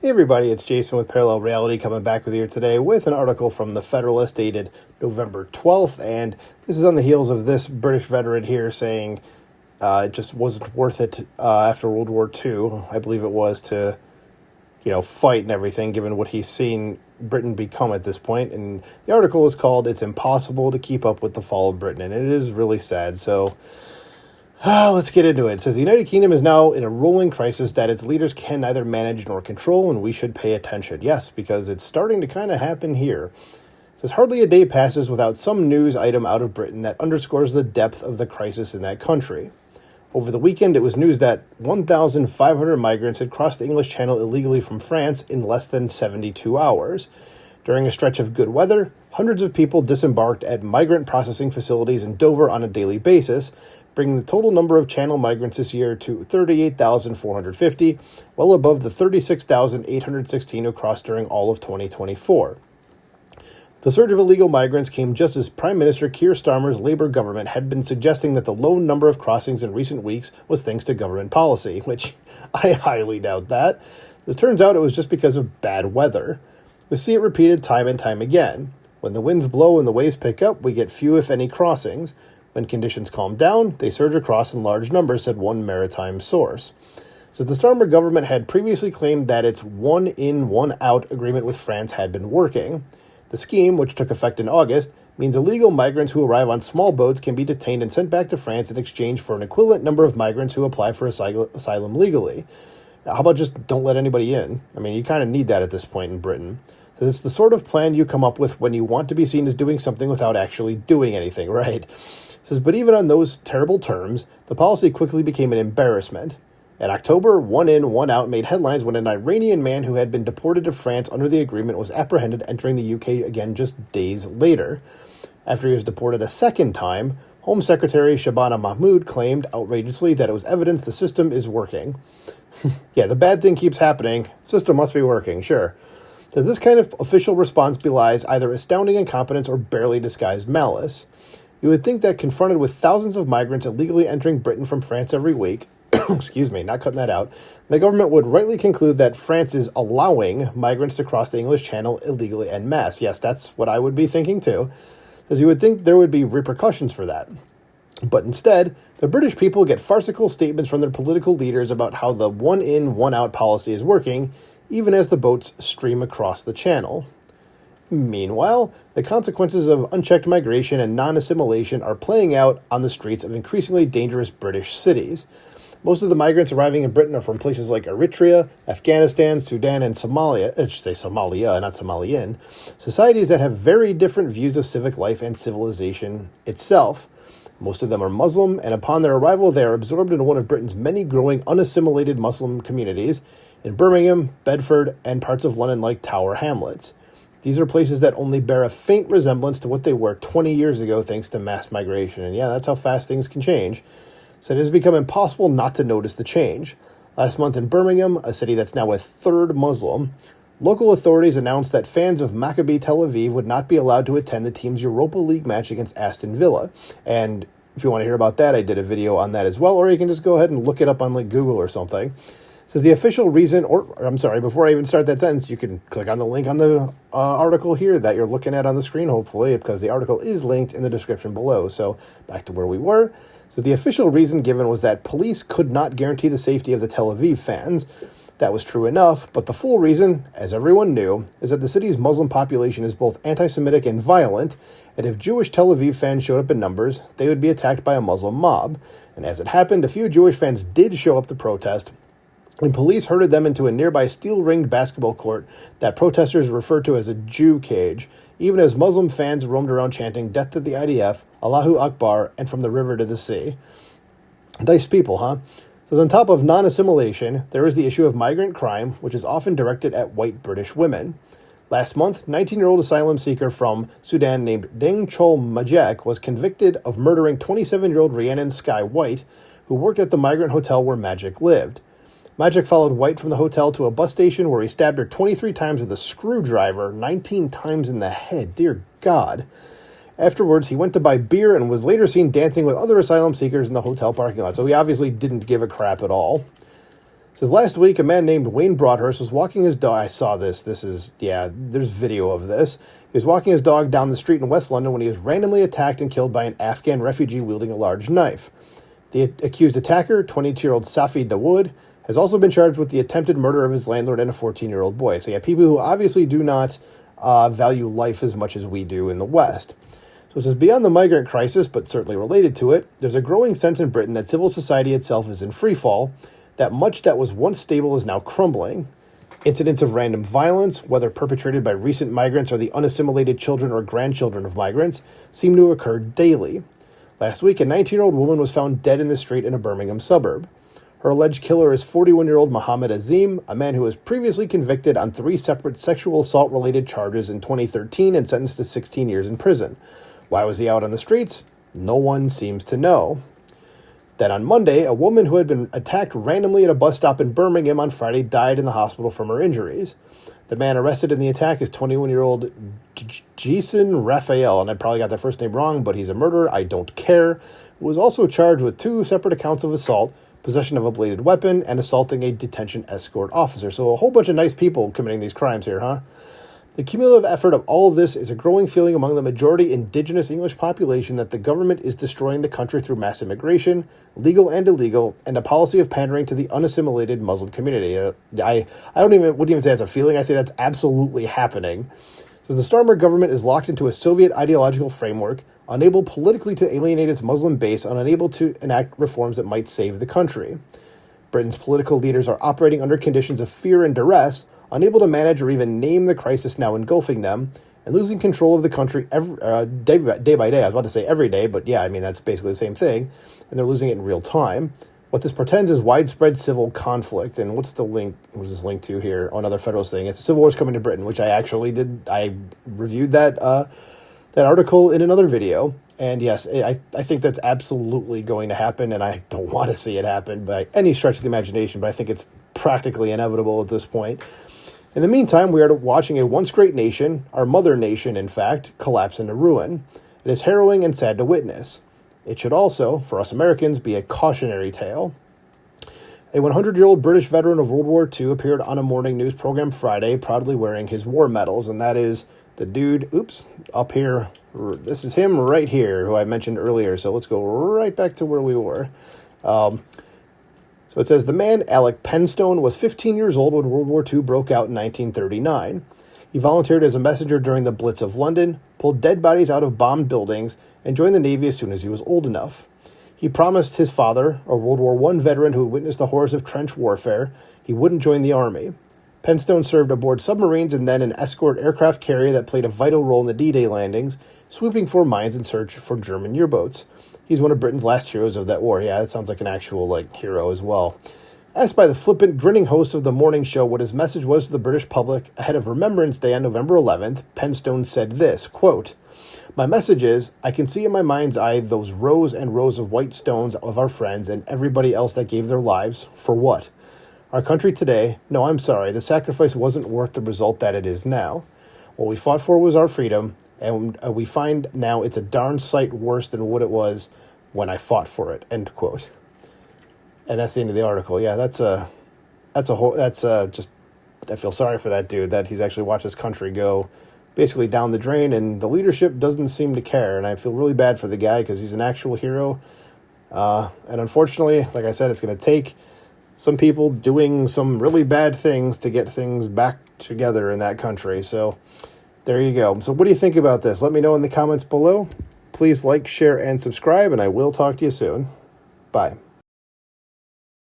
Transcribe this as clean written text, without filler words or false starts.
Hey everybody, it's Jason with Parallel Reality coming back with you today with an article from The Federalist dated November 12th, and this is on the heels of this British veteran here saying it just wasn't worth it after World War II, I believe it was, to fight and everything, given what he's seen Britain become at this point. And the article is called "It's Impossible to Keep Up with the Fall of Britain," and it is really sad, so let's get into it. It says the United Kingdom is now in a rolling crisis that its leaders can neither manage nor control, and we should pay attention. Yes, because it's starting to kind of happen here. It says hardly a day passes without some news item out of Britain that underscores the depth of the crisis in that country. Over the weekend, it was news that 1,500 migrants had crossed the English Channel illegally from France in less than 72 hours. During a stretch of good weather, hundreds of people disembarked at migrant processing facilities in Dover on a daily basis, bringing the total number of Channel migrants this year to 38,450, well above the 36,816 who crossed during all of 2024. The surge of illegal migrants came just as Prime Minister Keir Starmer's Labour government had been suggesting that the low number of crossings in recent weeks was thanks to government policy, which I highly doubt that. As turns out, it was just because of bad weather. We see it repeated time and time again. When the winds blow and the waves pick up, we get few, if any, crossings. When conditions calm down, they surge across in large numbers, said one maritime source. Since the Starmer government had previously claimed that its one-in, one-out agreement with France had been working. The scheme, which took effect in August, means illegal migrants who arrive on small boats can be detained and sent back to France in exchange for an equivalent number of migrants who apply for asylum legally. How about just don't let anybody in? I mean, you kind of need that at this point in Britain. So it's the sort of plan you come up with when you want to be seen as doing something without actually doing anything, right? It says, but even on those terrible terms, the policy quickly became an embarrassment. In October, one in, one out made headlines when an Iranian man who had been deported to France under the agreement was apprehended entering the UK again just days later. After he was deported a second time, Home Secretary Shabana Mahmood claimed outrageously that it was evidence the system is working. Yeah, the bad thing keeps happening. The system must be working, sure. So this kind of official response belies either astounding incompetence or barely disguised malice. You would think that confronted with thousands of migrants illegally entering Britain from France every week, excuse me, not cutting that out, the government would rightly conclude that France is allowing migrants to cross the English Channel illegally en masse. Yes, that's what I would be thinking too, as you would think there would be repercussions for that. But instead, the British people get farcical statements from their political leaders about how the one-in, one-out policy is working, even as the boats stream across the channel. Meanwhile, the consequences of unchecked migration and non-assimilation are playing out on the streets of increasingly dangerous British cities. Most of the migrants arriving in Britain are from places like Eritrea, Afghanistan, Sudan, and Somalia. I should say Somalia, not Somalian. Societies that have very different views of civic life and civilization itself. Most of them are Muslim, and upon their arrival, they are absorbed into one of Britain's many growing unassimilated Muslim communities in Birmingham, Bedford, and parts of London like Tower Hamlets. These are places that only bear a faint resemblance to what they were 20 years ago thanks to mass migration. And yeah, that's how fast things can change. So it has become impossible not to notice the change. Last month in Birmingham, a city that's now a third Muslim, local authorities announced that fans of Maccabi Tel Aviv would not be allowed to attend the team's Europa League match against Aston Villa. And if you want to hear about that, I did a video on that as well, or you can just go ahead and look it up on like Google or something. It says the official reason, before I even start that sentence, you can click on the link on the article here that you're looking at on the screen, hopefully, because the article is linked in the description below. So back to where we were. It says the official reason given was that police could not guarantee the safety of the Tel Aviv fans. That was true enough, but the full reason, as everyone knew, is that the city's Muslim population is both anti-Semitic and violent, and if Jewish Tel Aviv fans showed up in numbers, they would be attacked by a Muslim mob. And as it happened, a few Jewish fans did show up to protest, and police herded them into a nearby steel-ringed basketball court that protesters referred to as a Jew cage, even as Muslim fans roamed around chanting "Death to the IDF," "Allahu Akbar," and "From the river to the sea." Nice people, huh? So on top of non-assimilation, there is the issue of migrant crime, which is often directed at white British women. Last month, 19-year-old asylum seeker from Sudan named Deng Chol Majek was convicted of murdering 27-year-old Rhiannon Sky White, who worked at the migrant hotel where Majek lived. Majek followed White from the hotel to a bus station where he stabbed her 23 times with a screwdriver, 19 times in the head. Dear God. Afterwards, he went to buy beer and was later seen dancing with other asylum seekers in the hotel parking lot, so he obviously didn't give a crap at all. says last week, a man named Wayne Broadhurst was walking his dog. I saw this. There's video of this. He was walking his dog down the street in West London when he was randomly attacked and killed by an Afghan refugee wielding a large knife. The accused attacker, 22-year-old Safi Dawood, has also been charged with the attempted murder of his landlord and a 14-year-old boy. So people who obviously do not value life as much as we do in the West. So it says, beyond the migrant crisis, but certainly related to it, there's a growing sense in Britain that civil society itself is in freefall, that much that was once stable is now crumbling. Incidents of random violence, whether perpetrated by recent migrants or the unassimilated children or grandchildren of migrants, seem to occur daily. Last week, a 19-year-old woman was found dead in the street in a Birmingham suburb. Her alleged killer is 41-year-old Mohammed Azim, a man who was previously convicted on 3 separate sexual assault-related charges in 2013 and sentenced to 16 years in prison. Why was he out on the streets? No one seems to know. Then on Monday, a woman who had been attacked randomly at a bus stop in Birmingham on Friday died in the hospital from her injuries. The man arrested in the attack is 21-year-old Jason Raphael, and I probably got their first name wrong, but he's a murderer. I don't care. Was also charged with 2 separate accounts of assault, possession of a bladed weapon, and assaulting a detention escort officer. So a whole bunch of nice people committing these crimes here, huh? The cumulative effort of all of this is a growing feeling among the majority indigenous English population that the government is destroying the country through mass immigration, legal and illegal, and a policy of pandering to the unassimilated Muslim community. I wouldn't even say it's a feeling. I say that's absolutely happening. So the Starmer government is locked into a Soviet ideological framework, unable politically to alienate its Muslim base, and unable to enact reforms that might save the country. Britain's political leaders are operating under conditions of fear and duress, unable to manage or even name the crisis now engulfing them, and losing control of the country day by day. I was about to say every day, but yeah, I mean, that's basically the same thing, and they're losing it in real time. What this portends is widespread civil conflict. And what's the link? What was this link to here? Oh, another Federalist thing. It's Civil War's coming to Britain, which I actually did. I reviewed that article in another video. And yes, I think that's absolutely going to happen, and I don't want to see it happen by any stretch of the imagination, but I think it's practically inevitable at this point. In the meantime, we are watching a once great nation, our mother nation, in fact, collapse into ruin. It is harrowing and sad to witness. It should also, for us Americans, be a cautionary tale. A 100-year-old British veteran of World War II appeared on a morning news program Friday, proudly wearing his war medals, and that is the dude, up here. This is him right here, who I mentioned earlier, so let's go right back to where we were. So it says, the man, Alec Penstone, was 15 years old when World War II broke out in 1939. He volunteered as a messenger during the Blitz of London, pulled dead bodies out of bombed buildings, and joined the Navy as soon as he was old enough. He promised his father, a World War I veteran who witnessed the horrors of trench warfare, he wouldn't join the Army. Penstone served aboard submarines and then an escort aircraft carrier that played a vital role in the D-Day landings, sweeping for mines in search for German U-boats. He's one of Britain's last heroes of that war. Yeah, that sounds like an actual, hero as well. Asked by the flippant, grinning host of the morning show what his message was to the British public ahead of Remembrance Day on November 11th, Penstone said this, quote, "My message is, I can see in my mind's eye those rows and rows of white stones of our friends and everybody else that gave their lives. For what? Our country today, no, I'm sorry, the sacrifice wasn't worth the result that it is now. What we fought for was our freedom, and we find now it's a darn sight worse than what it was when I fought for it," end quote. And that's the end of the article. Yeah, that's just, I feel sorry for that dude, that he's actually watched his country go basically down the drain, and the leadership doesn't seem to care, and I feel really bad for the guy because he's an actual hero. And unfortunately, like I said, it's going to take some people doing some really bad things to get things back together in that country. So there you go. So what do you think about this? Let me know in the comments below. Please like, share, and subscribe, and I will talk to you soon. Bye.